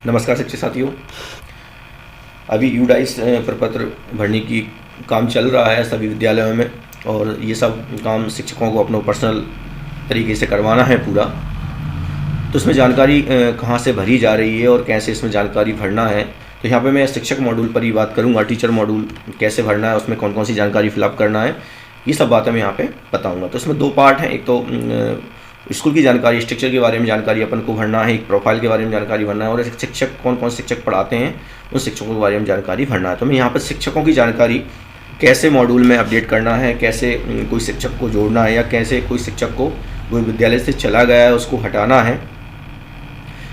नमस्कार शिक्षक साथियों। अभी यूडाइस प्रपत्र भरने की काम चल रहा है सभी विद्यालयों में, और ये सब काम शिक्षकों को अपना पर्सनल तरीके से करवाना है पूरा। तो इसमें जानकारी कहाँ से भरी जा रही है और कैसे इसमें जानकारी भरना है, तो यहाँ पे मैं शिक्षक मॉड्यूल पर ही बात करूँगा। टीचर मॉड्यूल कैसे भरना है, उसमें कौन कौन सी जानकारी फिलअप करना है, ये सब बातें मैं यहाँ पे बताऊँगा। तो इसमें दो पार्ट हैं, एक तो स्कूल की जानकारी, स्ट्रक्चर के बारे में जानकारी अपन को भरना है, एक प्रोफाइल के बारे में जानकारी भरना है, और शिक्षक कौन कौन शिक्षक पढ़ाते हैं उन शिक्षकों के बारे में जानकारी भरना है। तो मैं यहाँ पर शिक्षकों की जानकारी कैसे मॉड्यूल में अपडेट करना है, कैसे कोई शिक्षक को जोड़ना है, या कैसे कोई शिक्षक को कोई विद्यालय से चला गया है उसको हटाना है,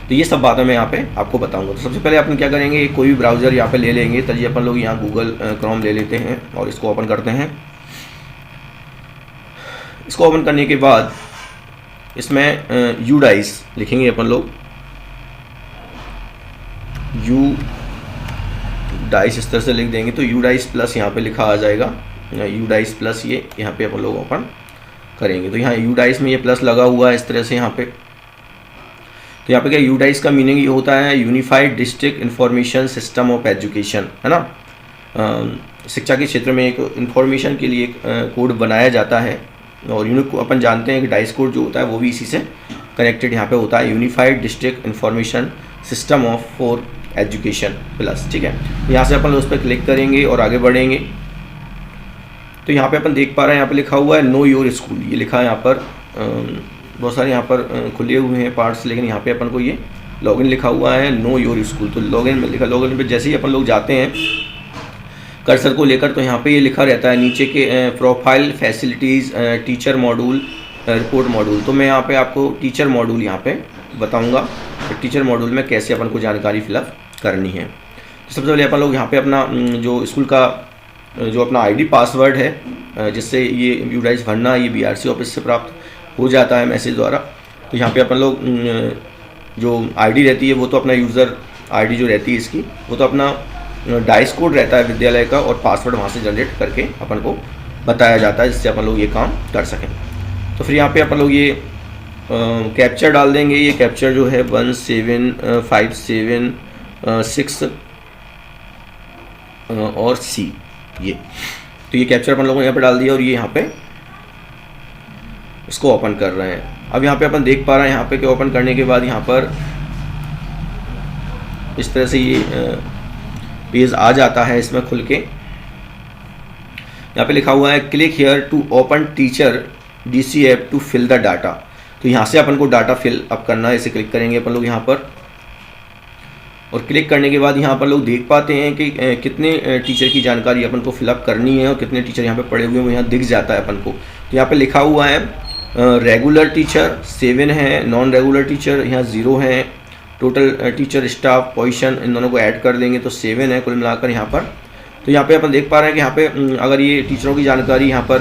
तो ये सब बातें मैं यहाँ पे आपको बताऊंगा। तो सबसे पहले अपन क्या करेंगे, कोई भी ब्राउज़र यहाँ पे ले लेंगे। चलिए अपन लोग यहाँ गूगल क्रोम ले लेते हैं और इसको ओपन करते हैं। इसको ओपन करने के बाद इसमें यूडाइस लिखेंगे अपन लोग, यूडाइस इस तरह से लिख देंगे तो यूडाइस प्लस यहाँ पे लिखा आ जाएगा। यूडाइस प्लस ये यहाँ पे अपन लोग ओपन करेंगे तो यहाँ यूडाइस में ये प्लस लगा हुआ है इस तरह से यहाँ पे। तो यहाँ पे क्या, यूडाइस का मीनिंग ये होता है unified district information system of education, है ना। शिक्षा के क्षेत्र में एक इंफॉर्मेशन के लिए एक कोड बनाया जाता है, और यूनिक अपन जानते हैं कि डाइस कोड जो होता है वो भी इसी से कनेक्टेड यहाँ पे होता है, unified district information system of for education plus. ठीक है, यहाँ से अपन उस पर क्लिक करेंगे और आगे बढ़ेंगे। तो यहाँ पे अपन देख पा रहे हैं, यहाँ पे लिखा हुआ है नो योर स्कूल, ये लिखा है यहाँ पर। बहुत सारे यहाँ पर खुले हुए हैं पार्ट्स, लेकिन यहाँ पे अपन को ये लॉगिन लिखा हुआ है नो योर स्कूल। तो लॉगिन में लिखा, लॉगिन पे जैसे ही अपन लोग जाते हैं कर्सर को लेकर, तो यहाँ पे ये लिखा रहता है नीचे के profile facilities teacher module report module. तो मैं यहाँ पे आपको टीचर मॉड्यूल यहाँ पे बताऊँगा, तो टीचर मॉड्यूल में कैसे अपन को जानकारी फिलअप करनी है। तो सबसे पहले अपन लोग यहाँ पे अपना जो स्कूल का जो अपना आईडी पासवर्ड है, जिससे ये यूडाइस भरना ये BRC ऑफिस से प्राप्त हो जाता है मैसेज द्वारा। तो यहाँ पे अपन लोग जो आईडी रहती है वो तो अपना यूज़र आईडी जो रहती है इसकी, वो तो अपना डाइस कोड रहता है विद्यालय का, और पासवर्ड वहाँ से जनरेट करके अपन को बताया जाता है, जिससे अपन लोग ये काम कर सकें। तो फिर यहाँ पे अपन लोग ये कैप्चर डाल देंगे। ये कैप्चर जो है 17576 और C, ये तो ये कैप्चर अपन लोगों ने यहाँ पे डाल दिया, और ये यहाँ पे इसको ओपन कर रहे हैं। अब यहाँ पे अपन देख पा रहे हैं यहाँ पे कि ओपन करने के बाद यहाँ पर इस तरह से ये पेज आ जाता है इसमें खुल के। यहाँ पे लिखा हुआ है click here to open teacher DC app to fill the data. तो यहाँ से अपन को डाटा फिल अप करना है, इसे क्लिक करेंगे अपन लोग यहाँ पर, और क्लिक करने के बाद यहाँ पर लोग देख पाते हैं कि कितने टीचर की जानकारी अपन को फिलअप करनी है और कितने टीचर यहाँ पे पढ़े हुए हैं, वो यहाँ दिख जाता है अपन को। तो यहाँ पे लिखा हुआ है रेगुलर टीचर 7 है, नॉन रेगुलर टीचर यहाँ 0 है, total teacher staff position in दोनों को ऐड कर देंगे तो 7 है कुल मिलाकर यहाँ पर। तो यहाँ पे अपन देख पा रहे हैं कि यहाँ पे अगर ये टीचरों की जानकारी यहाँ पर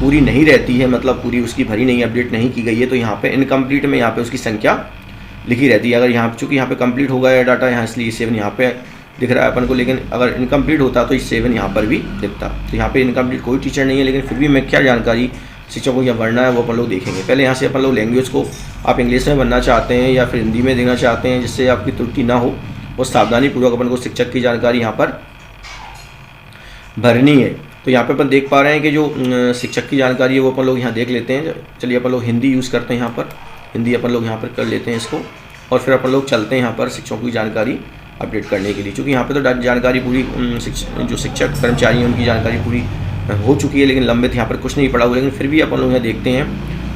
पूरी नहीं रहती है, मतलब पूरी उसकी भरी नहीं, अपडेट नहीं की गई है, तो यहाँ पे इनकम्प्लीट में यहाँ पे उसकी संख्या लिखी रहती है। अगर यहाँ चूँकि यहाँ पे कंप्लीट हो गया डाटा यहाँ, इसलिए 7 यहाँ पे दिख रहा है अपन को, लेकिन अगर इनकम्प्लीट होता तो 7 यहाँ पर भी दिखता। तो यहाँ पे इनकम्प्लीट कोई टीचर नहीं है, लेकिन फिर भी मैं क्या जानकारी शिक्षकों को यहाँ भरना है वो अपन लोग देखेंगे। पहले यहाँ से अपन लोग लैंग्वेज को आप इंग्लिश में भरना चाहते हैं या फिर हिंदी में देना चाहते हैं, जिससे आपकी त्रुटि ना हो, और सावधानीपूर्वक अपन को शिक्षक की जानकारी यहाँ पर भरनी है। तो यहाँ पे अपन देख पा रहे हैं कि जो शिक्षक की जानकारी है वो अपन लोग यहाँ देख लेते हैं। चलिए अपन लोग हिंदी यूज़ करते हैं, यहाँ पर हिंदी अपन लोग यहाँ पर कर लेते हैं इसको, और फिर अपन लोग चलते हैं यहाँ पर शिक्षकों की जानकारी अपडेट करने के लिए। क्योंकि यहाँ पे तो जानकारी पूरी जो शिक्षक कर्मचारी हैं उनकी जानकारी पूरी हो चुकी है, लेकिन लंबित यहाँ पर कुछ नहीं पड़ा हुआ, लेकिन फिर भी अपन लोग यहाँ देखते हैं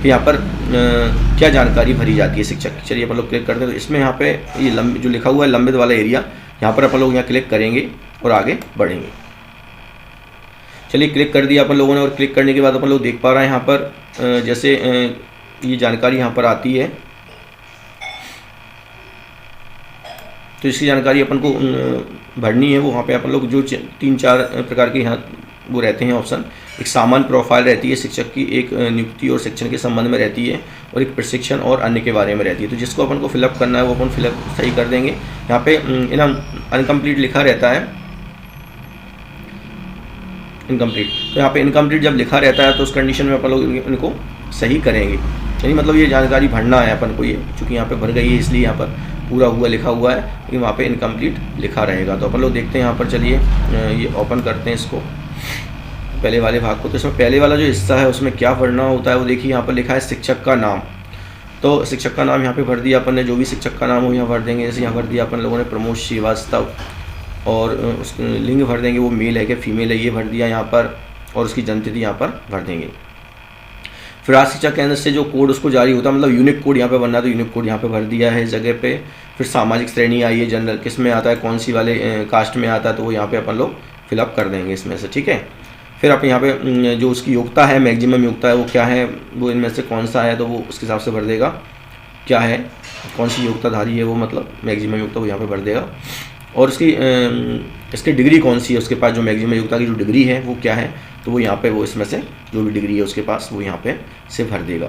कि यहाँ पर क्या जानकारी भरी जाती है शिक्षक की। चलिए अपन लोग क्लिक करते हैं, तो इसमें यहाँ पे ये जो लिखा हुआ है लंबित वाला एरिया, यहाँ पर अपन लोग यहाँ क्लिक करेंगे और आगे बढ़ेंगे। चलिए क्लिक कर दिया अपन लोगों ने, और क्लिक करने के बाद अपन लोग देख पा रहे हैं यहाँ पर जैसे ये जानकारी यहाँ पर आती है, तो इसकी जानकारी अपन को भरनी है। वो वहाँ पे अपन लोग जो 3-4 प्रकार के यहाँ वो रहते हैं ऑप्शन, एक सामान्य प्रोफाइल रहती है शिक्षक की, एक नियुक्ति और शिक्षण के संबंध में रहती है, और एक प्रशिक्षण और अन्य के बारे में रहती है। तो जिसको अपन को फिलअप करना है वो अपन फिलअप सही कर देंगे। यहाँ पे अनकम्प्लीट लिखा रहता है, इनकम्प्लीट। तो यहाँ पे इनकम्प्लीट जब लिखा रहता है तो उस कंडीशन में अपन लोग इनको सही करेंगे। यानी मतलब ये जानकारी भरना है अपन को, ये चूँकि यहाँ पे भर गई है इसलिए यहाँ पर पूरा हुआ लिखा हुआ है, लेकिन वहाँ पे इनकम्प्लीट लिखा रहेगा। तो अपन लोग देखते हैं यहाँ पर, चलिए ये ओपन करते हैं इसको, पहले वाले भाग को। तो इसमें पहले वाला जो हिस्सा है उसमें क्या भरना होता है वो देखिए, यहाँ पर लिखा है शिक्षक का नाम। तो शिक्षक का नाम यहाँ पे भर दिया अपन ने, जो भी शिक्षक का नाम हो यहाँ भर देंगे। जैसे यहाँ भर दिया अपन लोगों ने प्रमोद श्रीवास्तव, और उस लिंग भर देंगे वो मेल है कि फीमेल है, ये भर दिया यहाँ पर, और उसकी जन्मतिथि यहाँ पर भर देंगे। फिर राज्य शिक्षा केंद्र से जो कोड उसको जारी होता है, मतलब यूनिक कोड यहाँ पे बनना है, तो यूनिक कोड यहाँ पे भर दिया है इस जगह पे। फिर सामाजिक श्रेणी आई है, जनरल किस में आता है, कौन सी वाले कास्ट में आता है, तो वो यहाँ पे अपन लोग फिलअप कर देंगे इसमें से, ठीक है। फिर आप यहाँ पे जो उसकी योग्यता है, मैक्सिमम योग्यता है वो क्या है, वो इनमें से कौन सा है, तो वो उसके हिसाब से भर देगा क्या है, कौन सी योग्यताधारी है वो, मतलब मैक्सिमम योग्यता वो यहाँ पे भर देगा। और उसकी इसकी डिग्री कौन सी है, उसके पास जो मैक्सिमम योग्यता की जो डिग्री है वो क्या है, तो वो यहाँ पे वो इसमें से जो भी डिग्री है उसके पास वो यहाँ पे से भर देगा।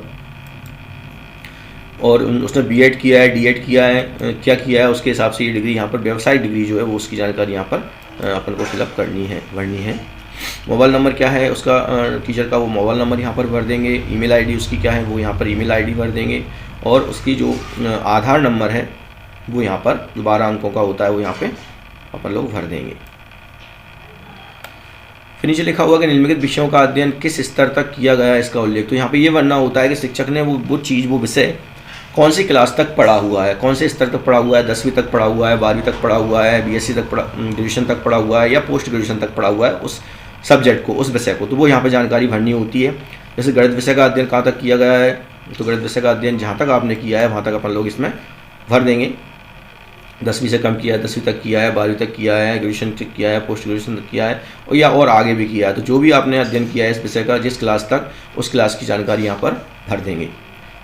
और उसने बीएड किया है, डीएड किया है, क्या किया है, उसके हिसाब से ये डिग्री यहाँ पर, व्यावसायिक डिग्री जो है वो उसकी जानकारी यहाँ पर अपन को फिलअप करनी है, भरनी है। मोबाइल नंबर क्या है उसका, टीचर का, वो मोबाइल नंबर यहाँ पर भर देंगे। ईमेल आईडी उसकी क्या है, वो यहाँ पर ईमेल आईडी भर देंगे। और उसकी जो आधार नंबर है वो यहाँ पर जो 12 अंकों का होता है वो यहाँ पे अपन लोग भर देंगे। फिर नीचे लिखा हुआ कि निम्नलिखित विषयों का अध्ययन किस स्तर तक किया गया है इसका उल्लेख। तो यहाँ पे ये भरना होता है कि शिक्षक ने वो चीज़, वो विषय कौन सी क्लास तक पढ़ा हुआ है, कौन से स्तर तक पढ़ा हुआ है, 10वीं तक पढ़ा हुआ है, 12वीं तक पढ़ा हुआ है, बीएससी तक ग्रेजुएशन तक पढ़ा हुआ है, या पोस्ट ग्रेजुएशन तक पढ़ा हुआ है उस सब्जेक्ट को, उस विषय को, तो वो यहाँ पे जानकारी भरनी होती है। जैसे गणित विषय का अध्ययन कहाँ तक किया गया है, तो गणित विषय का अध्ययन जहाँ तक आपने किया है वहाँ तक अपन लोग इसमें भर देंगे। 10वीं से कम किया है, 10वीं तक किया है, 12वीं तक किया है, ग्रेजुएशन तक किया है, पोस्ट ग्रेजुएशन तक किया है, और या और आगे भी किया है, तो जो भी आपने अध्ययन किया है इस विषय का, जिस क्लास तक, उस क्लास की जानकारी यहाँ पर भर देंगे।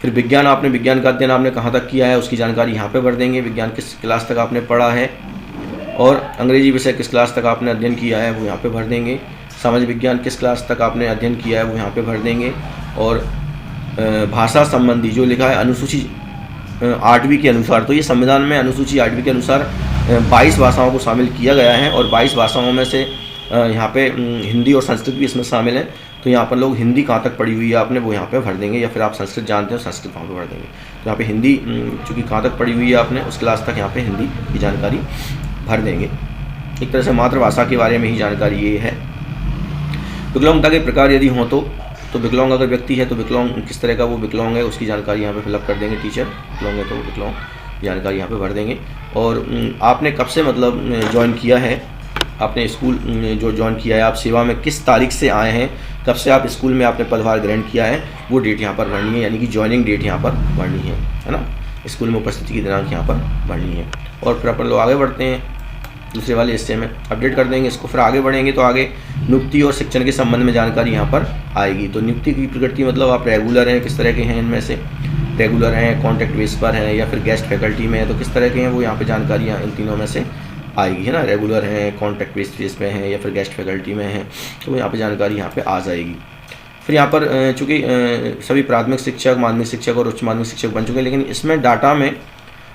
फिर विज्ञान, आपने विज्ञान का अध्ययन आपने कहाँ तक किया है उसकी जानकारी यहाँ पे भर देंगे, विज्ञान किस क्लास तक आपने पढ़ा है। और अंग्रेजी विषय किस क्लास तक आपने अध्ययन किया है वो यहाँ पे भर देंगे। सामाजिक विज्ञान किस क्लास तक आपने अध्ययन किया है वो यहाँ पे भर देंगे। और भाषा संबंधी जो लिखा है अनुसूची 8वीं के अनुसार, तो ये संविधान में अनुसूची 8वीं के अनुसार 22 भाषाओं को शामिल किया गया है, और 22 भाषाओं में से यहाँ पे हिंदी और संस्कृत भी इसमें शामिल है। तो यहाँ पर लोग हिंदी कहाँ तक पढ़ी हुई है आपने वो यहाँ पे भर देंगे, या फिर आप संस्कृत जानते हो संस्कृत वहाँ पे भर देंगे। तो यहाँ पे हिंदी चूँकि कहाँ तक पढ़ी हुई है आपने उस क्लास तक यहाँ पे हिंदी की जानकारी भर देंगे। एक तरह से मातृभाषा के बारे में ही जानकारी ये है। विकलांगता के प्रकार यदि हों तो विकलांग अगर व्यक्ति है तो विकलांग किस तरह का वो विकलांग है उसकी जानकारी यहाँ पे फिलअप कर देंगे टीचर। विकलांग है तो विकलांग जानकारी यहाँ पे भर देंगे। और आपने कब से मतलब ज्वाइन किया है, आपने स्कूल जो ज्वाइन किया है, आप सेवा में किस तारीख से आए हैं, कब से आप स्कूल में आपने पदभार ग्रहण किया है, वो डेट यहाँ पर भरनी है, यानी कि ज्वाइनिंग डेट यहाँ पर भरनी है ना। स्कूल में उपस्थिति की दिनांक यहाँ पर भरनी है। और फिर अपन लोग आगे बढ़ते हैं दूसरे वाले हिस्से में, अपडेट कर देंगे इसको। फिर आगे बढ़ेंगे तो आगे नियुक्ति और शिक्षण के संबंध में जानकारी यहाँ पर आएगी। तो नियुक्ति की प्रकृति मतलब आप रेगुलर हैं, किस तरह के हैं, इनमें से रेगुलर हैं, कॉन्ट्रैक्ट बेस पर हैं, या फिर गेस्ट फैकल्टी में है तो किस तरह के हैं, वो यहाँ पे जानकारी इन तीनों में से आएगी, है ना। रेगुलर हैं, कॉन्ट्रैक्ट बेस पे हैं, या फिर गेस्ट फैकल्टी में हैं, तो यहाँ पे जानकारी यहाँ पे आ जाएगी। फिर यहाँ पर चूँकि सभी प्राथमिक शिक्षक, माध्यमिक शिक्षक और उच्च माध्यमिक शिक्षक बन चुके हैं, लेकिन इसमें डाटा में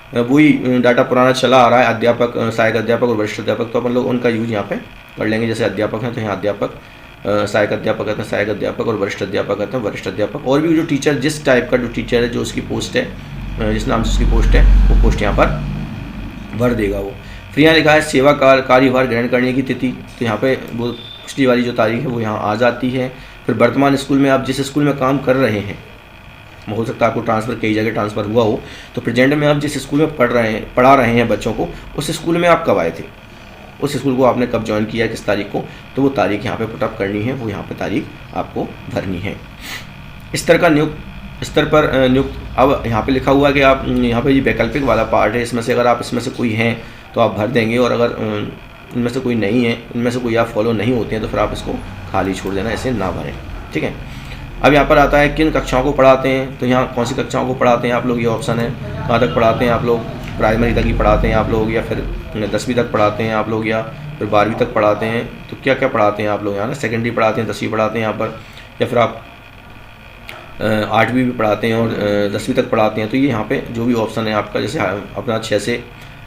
वही डाटा पुराना चला आ रहा है, अध्यापक, सहायक अध्यापक और वरिष्ठ अध्यापक, तो अपन लोग उनका यूज यहाँ पे कर लेंगे। जैसे अध्यापक हैं तो यहाँ अध्यापक, सहायक अध्यापक कहते हैं सहायक अध्यापक, और वरिष्ठ अध्यापक कहते हैं वरिष्ठ अध्यापक। और भी जो टीचर, जिस टाइप का जो टीचर है, जो उसकी पोस्ट है, जिस नाम से उसकी पोस्ट है, वो पोस्ट यहाँ पर भर देगा वो। फिर यहाँ लिखा है सेवा कार्यभार ग्रहण करने की तिथि, तो यहाँ पे वो पिछली वाली जो तारीख है वो यहाँ आ जाती है। फिर वर्तमान स्कूल में आप जिस स्कूल में काम कर रहे हैं, हो सकता है आपको ट्रांसफ़र कई जगह ट्रांसफ़र हुआ हो, तो प्रेजेंट में आप जिस स्कूल में पढ़ा रहे हैं बच्चों को, उस स्कूल में आप कब आए थे, उस स्कूल को आपने कब ज्वाइन किया, किस तारीख को, तो वो तारीख यहाँ पे पुटअप करनी है, वो यहाँ पे तारीख आपको भरनी है। स्तर पर नियुक्त, अब यहाँ पे लिखा हुआ है कि आप यहाँ पे ये वैकल्पिक वाला पार्ट है, इसमें से अगर आप इसमें से कोई हैं तो आप भर देंगे, और अगर इनमें से कोई नहीं है, इनमें से कोई आप फॉलो नहीं होते हैं तो फिर आप इसको खाली छोड़ देना, ऐसे ना भरें, ठीक है। अब यहाँ पर आता है किन कक्षाओं को पढ़ाते हैं, तो यहाँ कौन सी कक्षाओं को पढ़ाते हैं आप लोग, ये ऑप्शन है। कहाँ तक पढ़ाते हैं आप लोग, प्राइमरी तक ही पढ़ाते हैं आप लोग, या फिर 10वीं तक पढ़ाते हैं आप लोग, या फिर 12वीं तक पढ़ाते हैं, तो क्या क्या पढ़ाते हैं आप लोग यहाँ ना। सेकेंडरी पढ़ाते हैं, 10वीं पढ़ाते हैं यहाँ पर, या फिर आप 8वीं भी पढ़ाते हैं और 10वीं तक पढ़ाते हैं। तो ये यहाँ पे जो भी ऑप्शन है आपका, जैसे अपना 6 से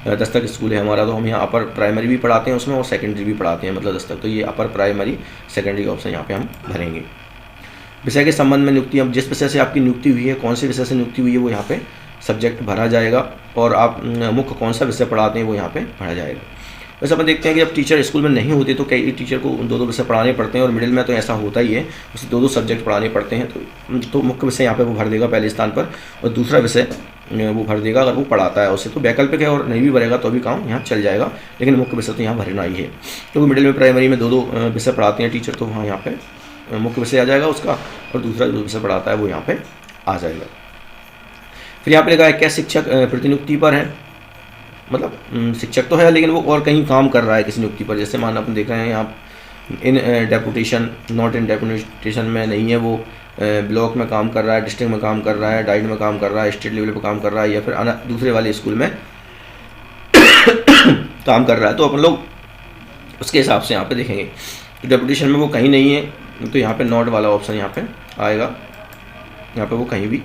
10 तक स्कूल है हमारा, तो हम यहाँ अपर प्राइमरी भी पढ़ाते हैं उसमें, और सेकेंडरी भी पढ़ाते हैं, मतलब 10 तक, तो ये अपर प्राइमरी सेकेंडरी का ऑप्शन यहाँ पे हम भरेंगे। विषय के संबंध में नियुक्ति, अब जिस विषय से आपकी नियुक्ति हुई है, कौन से विषय से नियुक्ति हुई है, वो यहाँ पे सब्जेक्ट भरा जाएगा और आप मुख्य कौन सा विषय पढ़ाते हैं वो यहाँ पे भरा जाएगा। वैसे अपन देखते हैं कि जब टीचर स्कूल में नहीं होते तो कई टीचर को 2-2 विषय पढ़ाने पड़ते हैं और मिडिल में तो ऐसा होता ही है, उसे 2-2 सब्जेक्ट पढ़ाने पड़ते हैं। तो मुख्य विषय यहाँ पे वो भर देगा पहले स्थान पर और दूसरा विषय वो भर देगा अगर वो पढ़ाता है उसे। तो वैकल्पिक है और नहीं भी भरेगा तो भी काम यहाँ चल जाएगा, लेकिन मुख्य विषय तो यहाँ भरना ही है। तो मिडिल में प्राइमरी में 2-2 विषय पढ़ाते हैं टीचर, तो वहाँ यहाँ पे मुख्य विषय आ जाएगा उसका और दूसरा जो विषय पढ़ाता है वो यहाँ पे आ जाएगा। फिर यहाँ पे लिखा है क्या शिक्षक प्रतिनियुक्ति पर है, मतलब शिक्षक तो है लेकिन वो और कहीं काम कर रहा है किसी नियुक्ति पर। जैसे मान अपन देख रहे हैं यहाँ इन डेपुटेशन, नॉट इन डेपुटेशन में नहीं है, वो ब्लॉक में काम कर रहा है, डिस्ट्रिक्ट में काम कर रहा है, डाइट में काम कर रहा है, स्टेट लेवल पर काम कर रहा है या फिर दूसरे वाले स्कूल में काम कर रहा है। तो अपन लोग उसके हिसाब से यहाँ पे देखेंगे। तो डेपुटेशन में वो कहीं नहीं है तो यहाँ पे नॉट वाला ऑप्शन यहाँ पे आएगा, यहाँ पे वो कहीं भी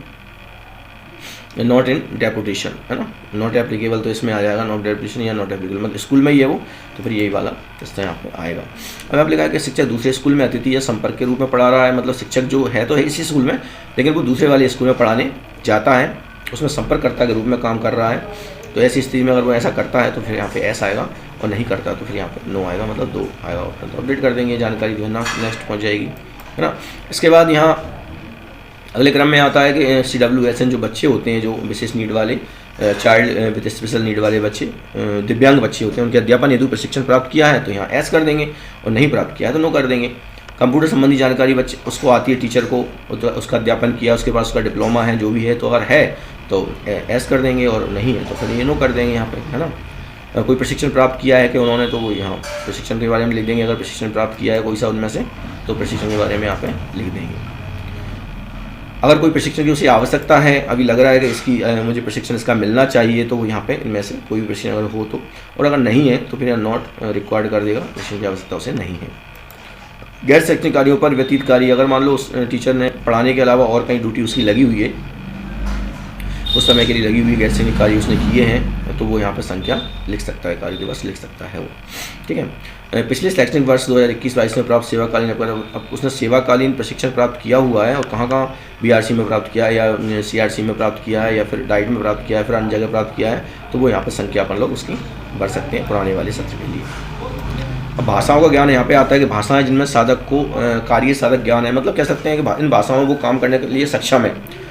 नॉट इन डेपुटेशन है ना, नॉट एप्लीकेबल तो इसमें आ जाएगा नॉट डेपुटेशन या नॉट एप्लीकेबल, मतलब स्कूल में ही है वो, तो फिर यही वाला इस यहाँ पे आएगा। अब आप लिखा है कि शिक्षक दूसरे स्कूल में अतिथि या संपर्क के रूप में पढ़ा रहा है, मतलब शिक्षक जो है तो है इसी स्कूल में लेकिन वो दूसरे वाले स्कूल में पढ़ाने जाता है, उसमें संपर्ककर्ता के रूप में काम कर रहा है। तो ऐसी स्थिति में अगर वो ऐसा करता है तो फिर यहाँ पे एस आएगा और नहीं करता तो फिर यहाँ पे नो आएगा, मतलब 2 आएगा ऑप्शन। तो अपडेट कर देंगे, जानकारी जो है ना नेक्स्ट पहुँच जाएगी, है ना। इसके बाद यहाँ अगले क्रम में आता है कि CWSN जो बच्चे होते हैं, जो विशेष नीड वाले चाइल्ड विद स्पेशल नीड वाले बच्चे, दिव्यांग बच्चे होते हैं, उनके अध्यापन हेतु प्रशिक्षण प्राप्त किया है तो यहाँ एस कर देंगे और नहीं प्राप्त किया है तो नो कर देंगे। कंप्यूटर संबंधी जानकारी बच्चे उसको आती है, टीचर को उसका अध्यापन किया, उसके पास उसका डिप्लोमा है जो भी है, तो अगर है तो एस कर देंगे और नहीं है तो फिर ये नो कर देंगे यहाँ पे, है ना। कोई प्रशिक्षण प्राप्त किया है कि उन्होंने, तो वो यहाँ प्रशिक्षण के बारे में लिख देंगे। अगर प्रशिक्षण प्राप्त किया है कोई सा उनमें से तो प्रशिक्षण के बारे में यहाँ पे लिख देंगे। अगर कोई प्रशिक्षण की उसे आवश्यकता है, अभी लग रहा है कि इसकी मुझे प्रशिक्षण इसका मिलना चाहिए, तो वो यहाँ पे इनमें से कोई भी प्रशिक्षण अगर हो तो, और अगर नहीं है तो फिर नॉट रिक्वायर्ड कर देगा, प्रशिक्षण की आवश्यकता उसे नहीं है। गैर शैक्षणिक कार्यों पर व्यतीत कार्य, अगर मान लो उस टीचर ने पढ़ाने के अलावा और कहीं ड्यूटी उसकी लगी हुई है, उस समय के लिए लगी हुई गैर शैक्षणिक कार्य उसने किए हैं, तो वो यहाँ पर संख्या लिख सकता है, कार्य दिवस लिख सकता है वो, ठीक है। पिछले शैक्षणिक वर्ष 2021-22 में प्राप्त सेवाकालीन, अब उसने सेवाकालीन प्रशिक्षण प्राप्त किया हुआ है और कहाँ BRC में प्राप्त किया है या CRC में प्राप्त किया है या फिर डाइट में प्राप्त किया है, फिर अन्य जगह प्राप्त किया है, तो वो यहाँ पर संख्या अपन लोग उसकी भर सकते हैं पुराने वाले सत्र के लिए। अब भाषाओं का ज्ञान यहाँ पे आता है कि भाषाएं जिनमें साधक को कार्य साधक ज्ञान है, मतलब कह सकते हैं कि इन भाषाओं में वो काम करने के लिए सक्षम है।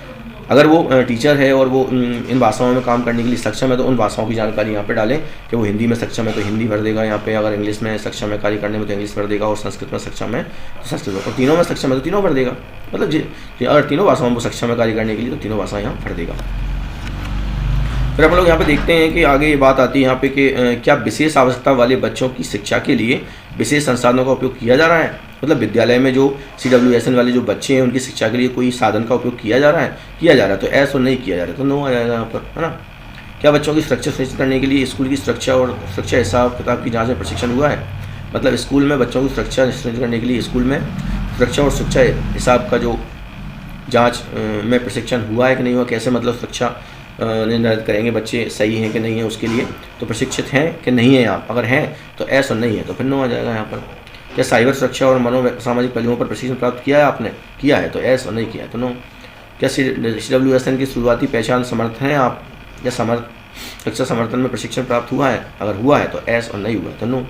अगर वो टीचर है और वो इन भाषाओं में काम करने के लिए सक्षम है तो उन भाषाओं की जानकारी यहाँ पे डालें कि वो हिंदी में सक्षम है तो हिंदी भर देगा यहाँ पे, अगर इंग्लिश में सक्षम है कार्य करने में तो इंग्लिश भर देगा, और संस्कृत में सक्षम है तो संस्कृत, और तीनों में सक्षम है तो तीनों भर देगा, मतलब अगर तीनों भाषाओं में वो सक्षम है कार्य करने के लिए तो तीनों भाषा यहाँ भर देगा। फिर हम लोग यहाँ पे देखते हैं कि आगे ये बात आती है यहाँ पे कि क्या विशेष आवश्यकता वाले बच्चों की शिक्षा के लिए विशेष संसाधनों का उपयोग किया जा रहा है, मतलब विद्यालय में जो CWSN वाले जो बच्चे हैं उनकी शिक्षा के लिए कोई साधन का उपयोग किया जा रहा है, तो ऐसा नहीं किया जा रहा है तो नो आ जाएगा यहाँ पर, है ना। क्या बच्चों की सुरक्षा सुनिश्चित करने के लिए स्कूल की सुरक्षा और सुरक्षा हिसाब किताब की जाँच में प्रशिक्षण हुआ है, मतलब स्कूल में बच्चों की सुरक्षा सुनिश्चित करने के लिए स्कूल में सुरक्षा और सुरक्षा हिसाब का जो जाँच में प्रशिक्षण हुआ है कि नहीं हुआ, कैसे मतलब सुरक्षा निर्धारित करेंगे बच्चे सही हैं कि नहीं है, उसके लिए तो प्रशिक्षित हैं कि नहीं है आप, अगर हैं तो ऐसा नहीं है तो फिर नो आ जाएगा यहाँ पर। क्या साइबर सुरक्षा और सामाजिक पहलुओं पर प्रशिक्षण प्राप्त किया है आपने, किया है तो ऐसा नहीं किया है तो नो। क्या CWSN की शुरुआती पहचान समर्थन है आप, या शिक्षा समर्थन में प्रशिक्षण प्राप्त हुआ है, अगर हुआ है तो ऐसा और नहीं हुआ तो नो।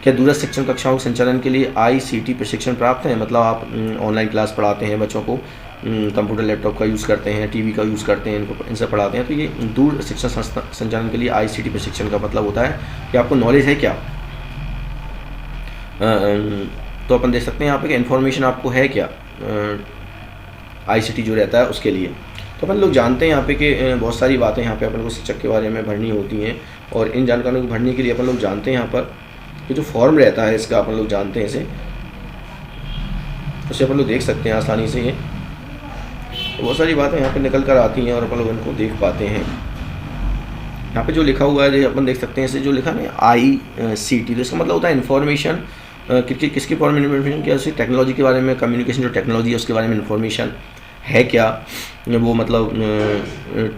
क्या दूरस्थ शिक्षण कक्षाओं के संचालन के लिए ICT प्रशिक्षण प्राप्त है, मतलब आप ऑनलाइन क्लास पढ़ाते हैं बच्चों को, कंप्यूटर लैपटॉप का यूज़ करते हैं, TV का यूज़ करते हैं, इनसे पढ़ाते हैं, तो ये दूर शिक्षण संचालन के लिए ICT प्रशिक्षण का मतलब होता है कि आपको नॉलेज है क्या, तो अपन देख सकते हैं यहाँ पे कि इन्फॉर्मेशन आपको है क्या ICT जो रहता है उसके लिए। तो अपन लोग जानते हैं यहाँ पे कि बहुत सारी बातें यहाँ पे अपन को शिक्षक के बारे में भरनी होती हैं, और इन जानकारियों को भरने के लिए अपन लोग जानते हैं यहाँ पर कि जो फॉर्म रहता है इसका अपन लोग जानते हैं इसे, उसे अपन लोग देख सकते हैं आसानी से। ये बहुत सारी बातें यहाँ पे निकल कर आती हैं और अपन लोग इनको देख पाते हैं। यहाँ पे जो लिखा हुआ है अपन देख सकते हैं, इसे जो लिखा है ICT, तो इसका मतलब होता है इन्फॉर्मेशन, किसकी फॉर्म में इन्फॉर्मेशन, क्या उसकी टेक्नोलॉजी के बारे में, कम्युनिकेशन जो टेक्नोलॉजी है उसके बारे में इन्फॉर्मेशन है क्या, वो मतलब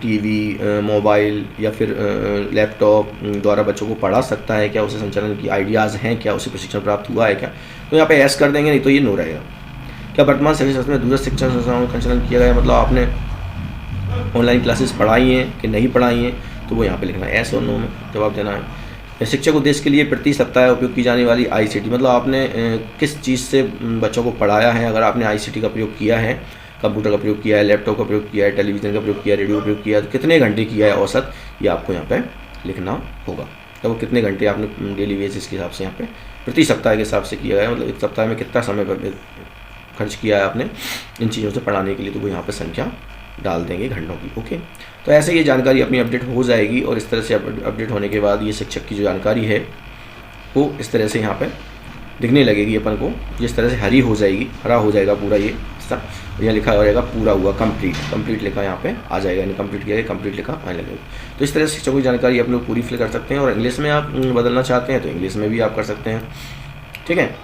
TV मोबाइल या फिर लैपटॉप द्वारा बच्चों को पढ़ा सकता है क्या, उसे संचालन की आइडियाज़ हैं क्या, उसे प्रशिक्षण प्राप्त हुआ है क्या, तो यहाँ पे एस कर देंगे, नहीं तो ये नो रहेगा। क्या वर्तमान शिक्षा संस्था में दूरस्थ शिक्षण संस्थाओं का संचालन किया गया, मतलब आपने ऑनलाइन क्लासेस पढ़ाई हैं कि नहीं पढ़ाई हैं, तो वो यहाँ पे लिखना है, एस और नो में जवाब देना है। शिक्षक उद्देश्य के लिए प्रति सप्ताह उपयोग की जाने वाली ICT, मतलब आपने किस चीज़ से बच्चों को पढ़ाया है। अगर आपने ICT का प्रयोग किया है, कंप्यूटर का प्रयोग किया है, लैपटॉप का प्रयोग किया है, टेलीविज़न का प्रयोग किया है, रेडियो का प्रयोग किया है, तो कितने घंटे किया है औसत, ये आपको यहाँ पे लिखना होगा। तो वो कितने घंटे आपने डेली बेसिस के हिसाब से यहाँ पे प्रति सप्ताह के हिसाब से किया है, मतलब एक सप्ताह में कितना समय पर खर्च किया है आपने इन चीज़ों से पढ़ाने के लिए, तो वो यहाँ पे संख्या डाल देंगे घंटों की। ओके, तो ऐसे ये जानकारी अपनी अपडेट हो जाएगी, और इस तरह से अपडेट होने के बाद ये शिक्षक की जो जानकारी है वो इस तरह से यहाँ पे दिखने लगेगी अपन को, जिस तरह से हरी हो जाएगी, हरा हो जाएगा पूरा ये हिस्सा, यहाँ लिखा हो जाएगा पूरा हुआ, कंप्लीट लिखा यहाँ पे आ जाएगा, यानी कंप्लीट किया है, कंप्लीट लिखा आने लगेगा। तो इस तरह से शिक्षकों की जानकारी आप लोग पूरी फिल कर सकते हैं, और इंग्लिश में आप बदलना चाहते हैं तो इंग्लिश में भी आप कर सकते हैं, ठीक है।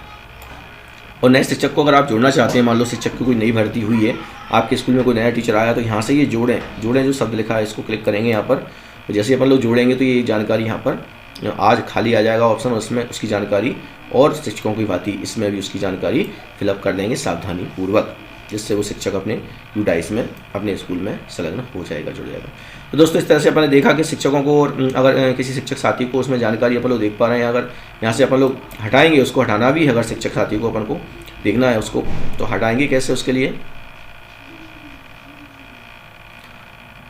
और नए शिक्षक को अगर आप जोड़ना चाहते हैं, मान लो शिक्षक की कोई नई भर्ती हुई है, आपके स्कूल में कोई नया टीचर आया, तो यहाँ से ये जोड़ें जो शब्द लिखा है इसको क्लिक करेंगे यहाँ पर, जैसे अपन लोग जोड़ेंगे तो ये जानकारी यहाँ पर आज खाली आ जाएगा ऑप्शन, उसमें उसकी जानकारी, और शिक्षकों की भांति इसमें भी उसकी जानकारी फिलअप कर देंगे सावधानी पूर्वक, जिससे वो शिक्षक अपने UDIS में अपने स्कूल में संलग्न हो जाएगा, जुड़ जाएगा। तो दोस्तों इस तरह से अपन ने देखा कि शिक्षकों को, और अगर किसी शिक्षक साथी को उसमें जानकारी अपन लोग देख पा रहे हैं, अगर यहाँ से अपन लोग हटाएंगे, उसको हटाना भी है, अगर शिक्षक साथी को अपन को देखना है उसको, तो हटाएंगे कैसे, उसके लिए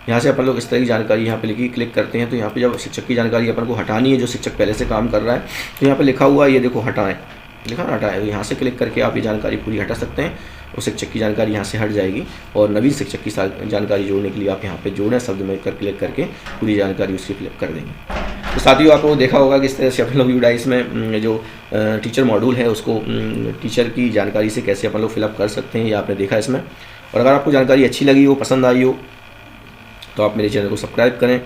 यहाँ से अपन लोग इस तरह की जानकारी यहाँ पे लिखी क्लिक करते हैं, तो यहाँ पे जब शिक्षक की जानकारी अपन को हटानी है, जो शिक्षक पहले से काम कर रहा है, तो यहाँ पे लिखा हुआ है, ये देखो हटाएं, लिखा ना हटाएं, तो यहाँ से क्लिक करके आप ये जानकारी पूरी हटा सकते हैं, और शिक्षक की जानकारी यहाँ से हट जाएगी, और नवीन शिक्षक की जानकारी जोड़ने के लिए आप यहाँ पे जोड़ें शब्द में क्लिक करके पूरी जानकारी उसकी फिलअप कर देंगे। तो साथियों आपको देखा होगा कि इस तरह से अपन लोग UDIS में जो टीचर मॉड्यूल है उसको टीचर की जानकारी से कैसे अपन लोग फिलअप कर सकते हैं, ये आपने देखा इसमें। और अगर आपको जानकारी अच्छी लगी हो, पसंद आई हो, तो आप मेरे चैनल को सब्सक्राइब करें,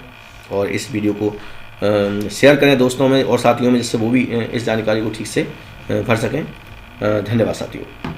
और इस वीडियो को शेयर करें दोस्तों में और साथियों में, जिससे वो भी इस जानकारी को ठीक से भर सकें। धन्यवाद साथियों।